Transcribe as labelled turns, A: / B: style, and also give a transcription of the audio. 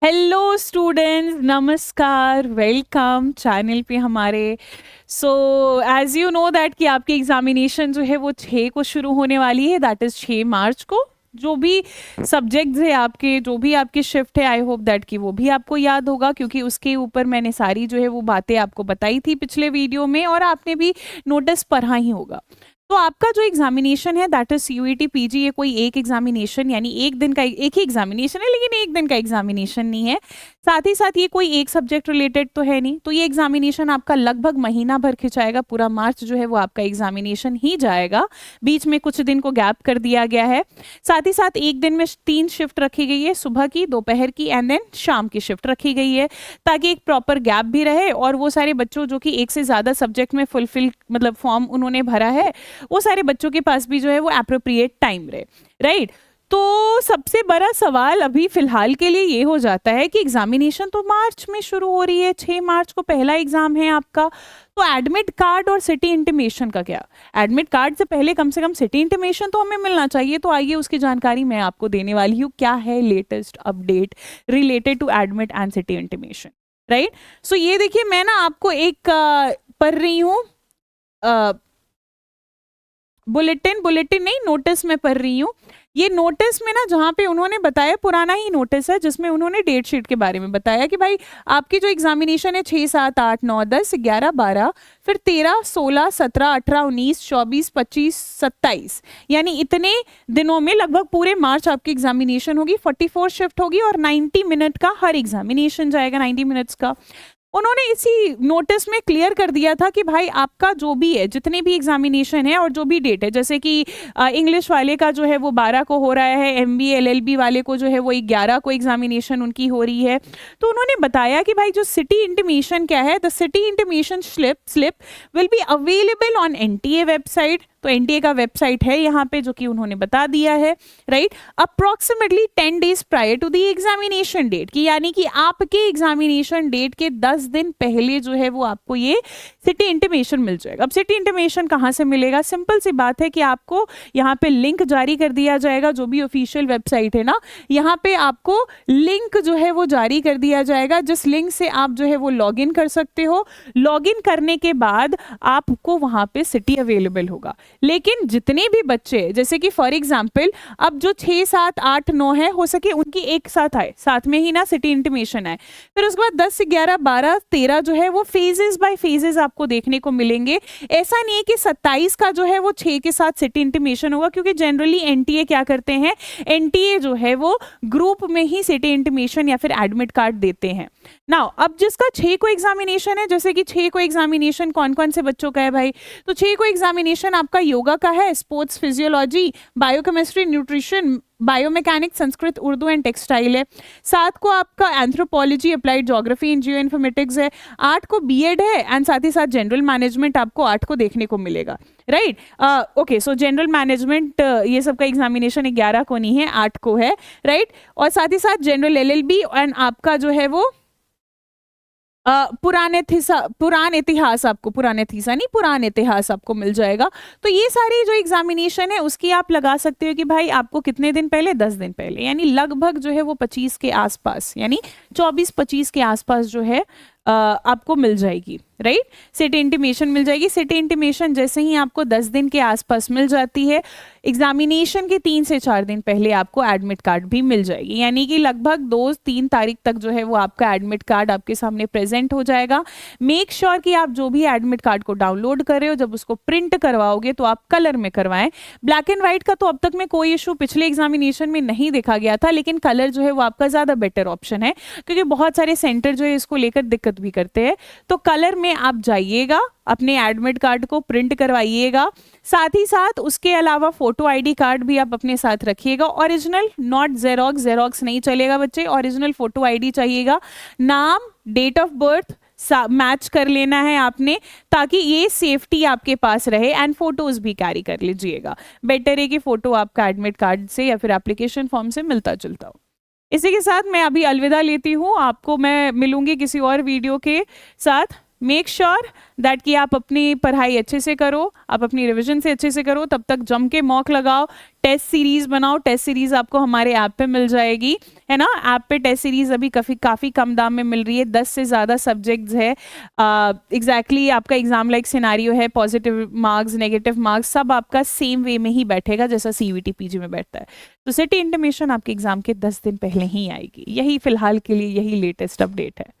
A: Hello students, नमस्कार, welcome channel पे हमारे। So as you know that कि आपकी एग्जामिनेशन जो है वो 6 को शुरू होने वाली है, दैट इज़ 6 मार्च को। जो भी सब्जेक्ट्स है आपके, जो भी आपकी शिफ्ट है, आई होप दैट कि वो भी आपको याद होगा, क्योंकि उसके ऊपर मैंने सारी जो है वो बातें आपको बताई थी पिछले वीडियो में, और आपने भी नोटिस पढ़ा ही होगा। तो आपका जो एग्जामिनेशन है दैट इज सीयूईटी पीजी, ये कोई एक एग्जामिनेशन यानी एक दिन का एक ही एग्जामिनेशन है, लेकिन एक दिन का एग्जामिनेशन नहीं है। साथ ही साथ ये कोई एक सब्जेक्ट रिलेटेड तो है नहीं, तो ये एग्जामिनेशन आपका लगभग महीना भर खिंचाएगा। पूरा मार्च जो है वो आपका एग्जामिनेशन ही जाएगा, बीच में कुछ दिन को गैप कर दिया गया है। साथ ही साथ एक दिन में 3 शिफ्ट रखी गई है, सुबह की, दोपहर की एंड देन शाम की शिफ्ट रखी गई है, ताकि एक प्रॉपर गैप भी रहे और वो सारे बच्चों जो कि एक से ज़्यादा सब्जेक्ट में फुलफिल मतलब फॉर्म उन्होंने भरा है, वो सारे बच्चों के पास भी जो है वो एप्रोप्रिएट टाइम रहे, राइट। तो सबसे बड़ा सवाल अभी फिलहाल के लिए ये हो जाता है कि एग्जामिनेशन तो मार्च में शुरू हो रही है, 6 मार्च को पहला एग्जाम है आपका। तो एडमिट कार्ड और सिटी इंटीमेशन का क्या? एडमिट कार्ड से पहले कम से कम सिटी इंटीमेशन तो हमें मिलना चाहिए। तो आइए उसकी जानकारी मैं आपको देने वाली हूँ, क्या है latest update related to admit and city intimation, right. So ये देखिए, मैं ना आपको एक पढ़ रही हूँ, बुलेटिन नहीं, नोटिस में पढ़ रही हूँ। ये नोटिस में ना, जहाँ पे उन्होंने बताया, पुराना ही नोटिस है जिसमें उन्होंने डेट शीट के बारे में बताया कि भाई आपकी जो एग्जामिनेशन है 6, 7, 8, 9, 10, 11, 12, फिर 13, 16, 17, 18, 19, 24, 25, 27, यानी इतने दिनों में लगभग पूरे मार्च आपकी एग्जामिनेशन होगी। 44 शिफ्ट होगी और 90 मिनट का हर एग्जामिनेशन जाएगा, 90 मिनट्स का। उन्होंने इसी नोटिस में क्लियर कर दिया था कि भाई आपका जो भी है, जितने भी एग्जामिनेशन है और जो भी डेट है, जैसे कि इंग्लिश वाले का जो है वो 12 को हो रहा है, एमबीए एलएलबी वाले को जो है वो 11 को एग्जामिनेशन उनकी हो रही है। तो उन्होंने बताया कि भाई जो सिटी इंटीमेशन क्या है, the city intimation slip will be available on NTA website. तो एनटीए का वेबसाइट है यहाँ पे, जो कि उन्होंने बता दिया है, right, approximately 10 days prior to the examination date की, यानी कि आपके एग्जामिनेशन डेट के 10 दिन पहले जो है वो आपको ये सिटी इंटीमेशन मिल जाएगा। अब सिटी इंटीमेशन कहाँ से मिलेगा? सिंपल सी बात है कि आपको यहाँ पे लिंक जारी कर दिया जाएगा, जो भी ऑफिशियल वेबसाइट है ना, यहाँ पे आपको लिंक जो है वो जारी कर दिया जाएगा, जिस लिंक से आप जो है वो लॉग इन कर सकते हो। लॉग इन करने के बाद आपको वहाँ पे सिटी अवेलेबल होगा। लेकिन जितने भी बच्चे, जैसे कि फॉर एग्जाम्पल अब जो 6, 7, 8, 9 है, हो सके उनकी एक साथ आए, साथ में ही ना सिटी इंटीमेशन आए। फिर उसके बाद 10, 11, 12, 13 जो है वो फेजेस बाय फेजेस आपको देखने को मिलेंगे। ऐसा नहीं है कि 27 का जो है वो 6 के साथ सिटी इंटीमेशन होगा, क्योंकि जनरली एनटीए क्या करते हैं, एनटीए जो है वो ग्रुप में ही सिटी इंटीमेशन या फिर एडमिट कार्ड देते हैं। नाउ अब जिसका 6 को एग्जामिनेशन है, जैसे कि 6 को एग्जामिनेशन कौन कौन से बच्चों का है भाई, तो 6 को एग्जामिनेशन आपका योगा का है, sports physiology, biochemistry, nutrition, biomechanics, Sanskrit, Urdu and textile है। 7 को आपका anthropology, applied geography and geo informatics है। 8 को बीएड है एंड साथ ही साथ जनरल मैनेजमेंट आपको 8 को देखने को मिलेगा, राइट। ओके, सो जनरल मैनेजमेंट ये सब का एग्जामिनेशन 11 को नहीं है, 8 को है, राइट। और साथ ही साथ जनरल एलएलबी एंड आपका जो है वो पुरान इतिहास आपको मिल जाएगा। तो ये सारी जो एग्जामिनेशन है उसकी आप लगा सकते हो कि भाई आपको कितने दिन पहले, 10 दिन पहले, यानी लगभग जो है वो 25 के आसपास, यानी 24-25 के आसपास जो है आपको मिल जाएगी, राइट। सिटी इंटीमेशन मिल जाएगी। सिटी इंटीमेशन जैसे ही आपको 10 दिन के आसपास मिल जाती है, एग्जामिनेशन के 3 से 4 दिन पहले आपको एडमिट कार्ड भी मिल जाएगी, यानी कि लगभग 2-3 तारीख तक जो है वो आपका एडमिट कार्ड आपके सामने प्रेजेंट हो जाएगा। मेक श्योर कि आप जो भी एडमिट कार्ड को डाउनलोड कर रहे हो, जब उसको प्रिंट करवाओगे तो आप कलर में करवाएं। ब्लैक एंड व्हाइट का तो अब तक में कोई इशू पिछले एग्जामिनेशन में नहीं देखा गया था, लेकिन कलर जो है वो आपका ज्यादा बेटर ऑप्शन है, क्योंकि बहुत सारे सेंटर जो है इसको लेकर दिक्कत भी करते हैं। तो कलर में आप जाइएगा, अपने एडमिट कार्ड को प्रिंट करवाइएगा। साथ ही साथ उसके अलावा फोटो आईडी कार्ड भी आप अपने साथ रखिएगा, ओरिजिनल, नॉट जेरोक्स नहीं चलेगा बच्चे, ओरिजिनल फोटो आईडी चाहिएगा। नाम, डेट ऑफ बर्थ मैच कर लेना है आपने, ताकि ये सेफ्टी आपके पास रहे, एंड फोटोज भी कैरी कर लीजिएगा। बेटर है कि फोटो आपका एडमिट कार्ड से या फिर एप्लीकेशन फॉर्म से मिलता जुलता हो। इसी के साथ मैं अभी अलविदा लेती हूँ, आपको मैं मिलूंगी किसी और वीडियो के साथ। मेक श्योर दैट कि आप अपनी पढ़ाई अच्छे से करो, आप अपनी रिवीजन से अच्छे से करो, तब तक जम के मॉक लगाओ, टेस्ट सीरीज बनाओ। टेस्ट सीरीज आपको हमारे ऐप पे मिल जाएगी, है ना। ऐप पे टेस्ट सीरीज अभी काफ़ी कम दाम में मिल रही है, 10 से ज़्यादा सब्जेक्ट्स है। एग्जैक्टली आपका एग्जाम लाइक सिनारियो है, पॉजिटिव मार्क्स नेगेटिव मार्क्स सब आपका सेम वे में ही बैठेगा जैसा CVT PG में बैठता है। तो सिटी इंटीमेशन आपके एग्जाम के 10 दिन पहले ही आएगी। यही फिलहाल के लिए यही लेटेस्ट अपडेट है।